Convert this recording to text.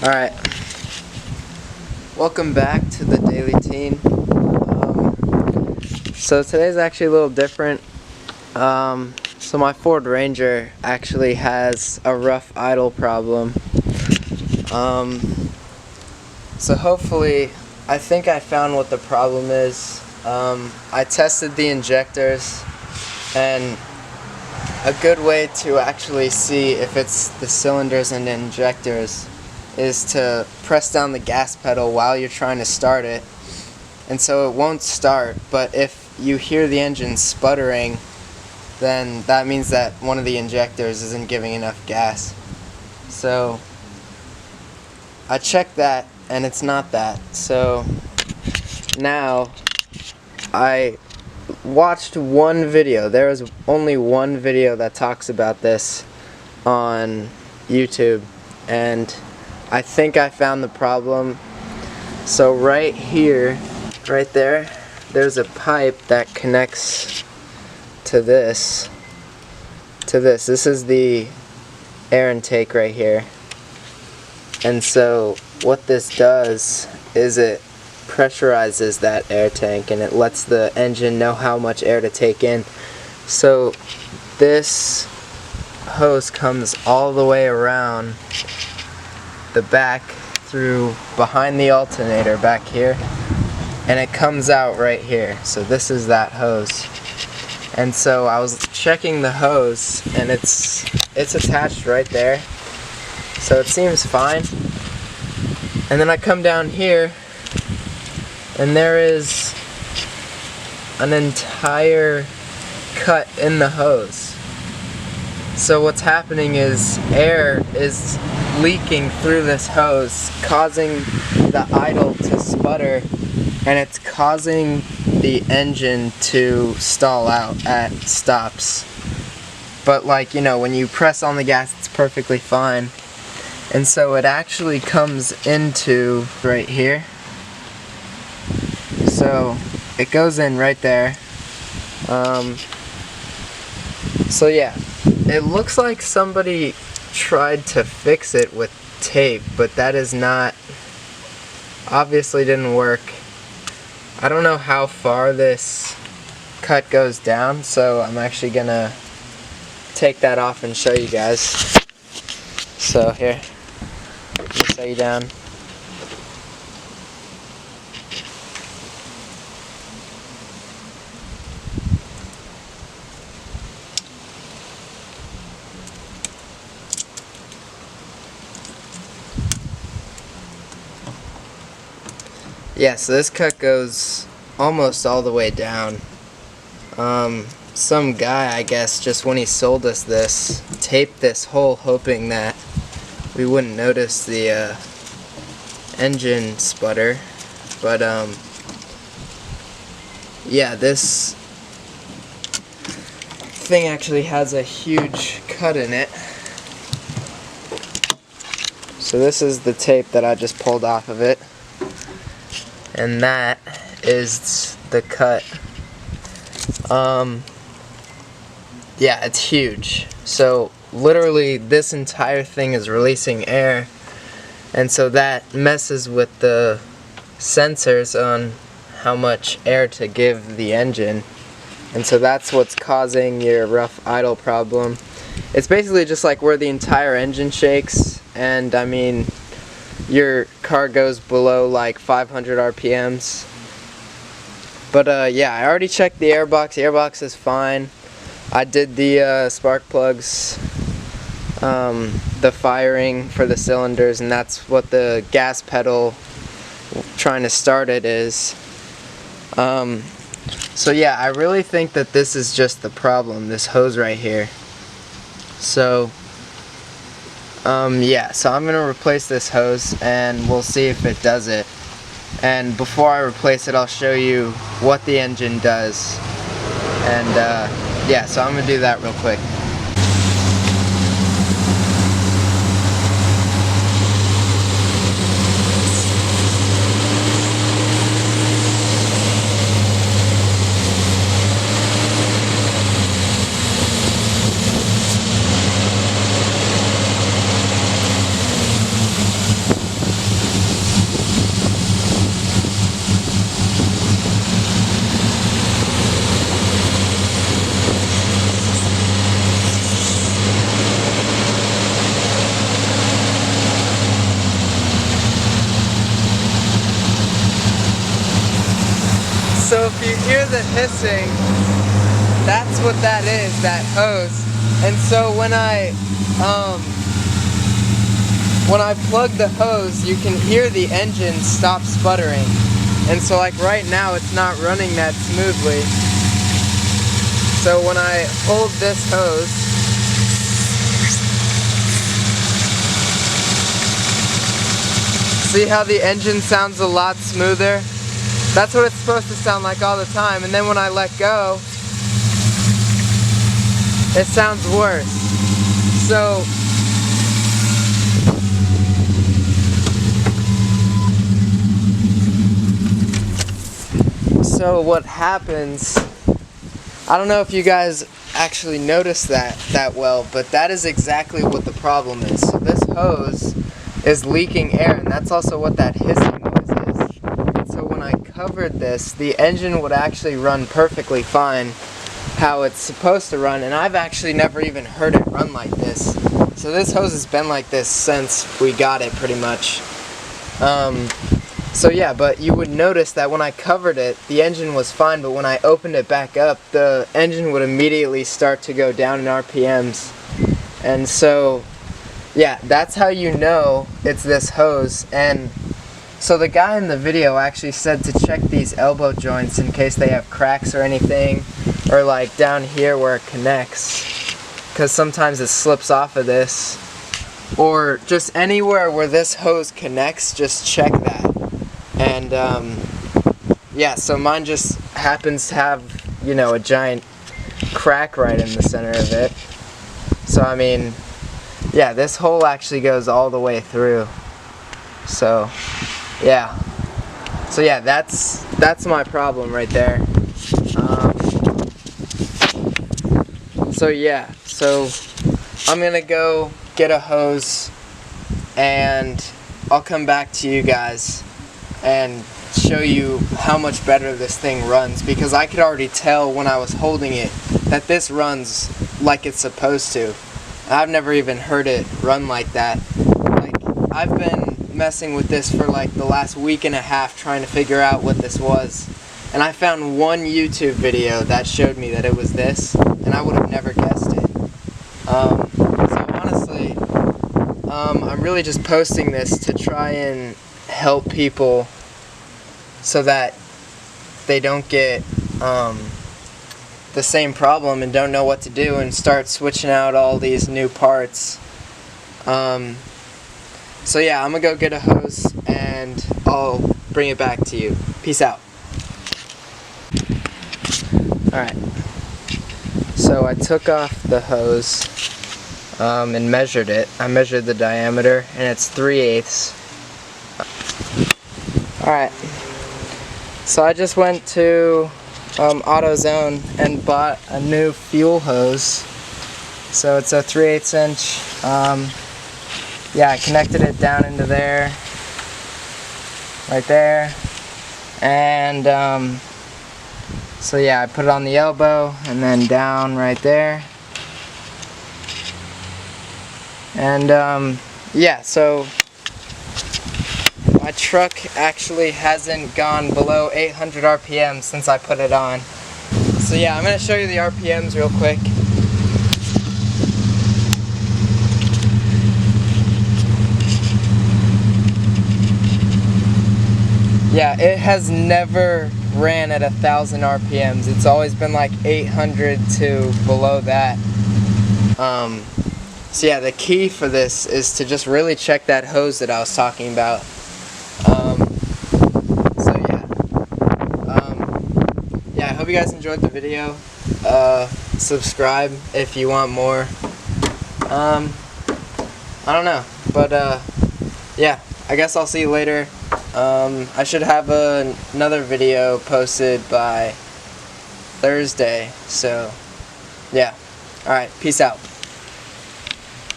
Alright, welcome back to the Daily Teen. So today's actually a little different. So my Ford Ranger actually has a rough idle problem. So hopefully, I think I found what the problem is. I tested the injectors, and a good way to actually see if it's the cylinders and the injectors is to press down the gas pedal while you're trying to start it, and so it won't start. But if you hear the engine sputtering, then that means that one of the injectors isn't giving enough gas. So I checked that, and it's not that. So now I watched one video. There is only one video that talks about this on YouTube, and I think I found the problem. So right here, right there, there's a pipe that connects to this. This is the air intake right here. And so what this does is it pressurizes that air tank, and it lets the engine know how much air to take in. So this hose comes all the way around the back through behind the alternator back here, and it comes out right here. So this is that hose. And so I was checking the hose, and it's attached right there, so it seems fine. And then I come down here, and there is an entire cut in the hose. So what's happening is air is leaking through this hose, causing the idle to sputter, and it's causing the engine to stall out at stops. But like, you know, when you press on the gas, it's perfectly fine. And so it actually comes into right here. So it goes in right there. So yeah, it looks like somebody tried to fix it with tape, but that is not, obviously didn't work. I don't know how far this cut goes down, so I'm actually gonna take that off and show you guys. So here, let me set you down. Yeah, so this cut goes almost all the way down. Some guy, I guess, just when he sold us this, taped this hole hoping that we wouldn't notice the engine sputter. But yeah, this thing actually has a huge cut in it. So this is the tape that I just pulled off of it. And that is the cut. Yeah, it's huge. So literally this entire thing is releasing air, and so that messes with the sensors on how much air to give the engine, and so that's what's causing your rough idle problem. It's basically just like where the entire engine shakes, and I mean, your car goes below like 500 RPMs. But yeah, I already checked the airbox. The airbox is fine. I did the spark plugs, the firing for the cylinders, and that's what the gas pedal trying to start it is. So yeah, I really think that this is just the problem, this hose right here. So yeah, so I'm gonna replace this hose, and we'll see if it does it. And before I replace it, I'll show you what the engine does. And yeah, so I'm gonna do that real quick. if you hear the hissing, that's what that is, that hose. And so when I plug the hose, you can hear the engine stop sputtering. And so like right now it's not running that smoothly. So when I hold this hose, see how the engine sounds a lot smoother? That's what it's supposed to sound like all the time. And then when I let go, it sounds worse. So what happens, I don't know if you guys actually notice that well, but that is exactly what the problem is. So this hose is leaking air, and that's also what that hissing noise is. And so when I covered this, the engine would actually run perfectly fine how it's supposed to run, and I've actually never even heard it run like this. So this hose has been like this since we got it, pretty much. So yeah, but you would notice that when I covered it, the engine was fine, but when I opened it back up, the engine would immediately start to go down in RPMs. And so, yeah, that's how you know it's this hose. And so the guy in the video actually said to check these elbow joints in case they have cracks or anything, or like down here where it connects, because sometimes it slips off of this, or just anywhere where this hose connects, just check that. And yeah, so mine just happens to have, you know, a giant crack right in the center of it. So I mean, yeah, this hole actually goes all the way through. So yeah, that's my problem right there. So yeah, so I'm gonna go get a hose, and I'll come back to you guys and show you how much better this thing runs, because I could already tell when I was holding it that this runs like it's supposed to. I've never even heard it run like that. Like, I've been messing with this for like the last week and a half trying to figure out what this was, and I found one YouTube video that showed me that it was this, and I would have never guessed it. So honestly, I'm really just posting this to try and help people so that they don't get the same problem and don't know what to do and start switching out all these new parts. So yeah, I'm gonna go get a hose and I'll bring it back to you. Peace out. Alright, so I took off the hose and measured it. I measured the diameter, and it's 3/8. Alright, so I just went to AutoZone and bought a new fuel hose. So it's a 3/8 inch. Yeah, I connected it down into there, right there, and so yeah, I put it on the elbow and then down right there. And yeah, so my truck actually hasn't gone below 800 RPM since I put it on. So yeah, I'm going to show you the RPMs real quick. Yeah, it has never ran at 1,000 RPMs. It's always been like 800 to below that. So yeah, the key for this is to just really check that hose that I was talking about. So yeah. Yeah, I hope you guys enjoyed the video. Subscribe if you want more. I don't know, but yeah, I guess I'll see you later. I should have another video posted by Thursday, so yeah. Alright, peace out.